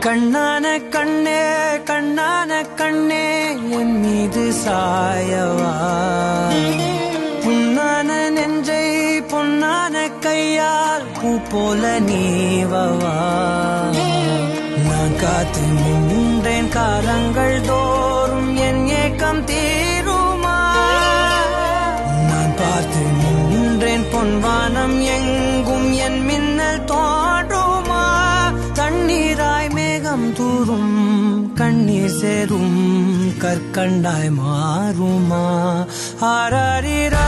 கண்ணான கண்ணே கண்ணான கண்ணே என் மீது சாயவா புண்ணான நெஞ்சை பொன்னான கையால் பூ போல நீவவா நான் காத்து நின்றேன் காலங்கள் தோறும் என் ஏக்கம் தீருமா நான் பார்த்து நின்றேன் பொன்வானம் எங்கும் என் மின்னல் தோன்றுமா தண்ணீராய் மேகம் தூரும் கண்ணீர் சேரும் கற்கண்டாய் மாறுமா ஆராரிரா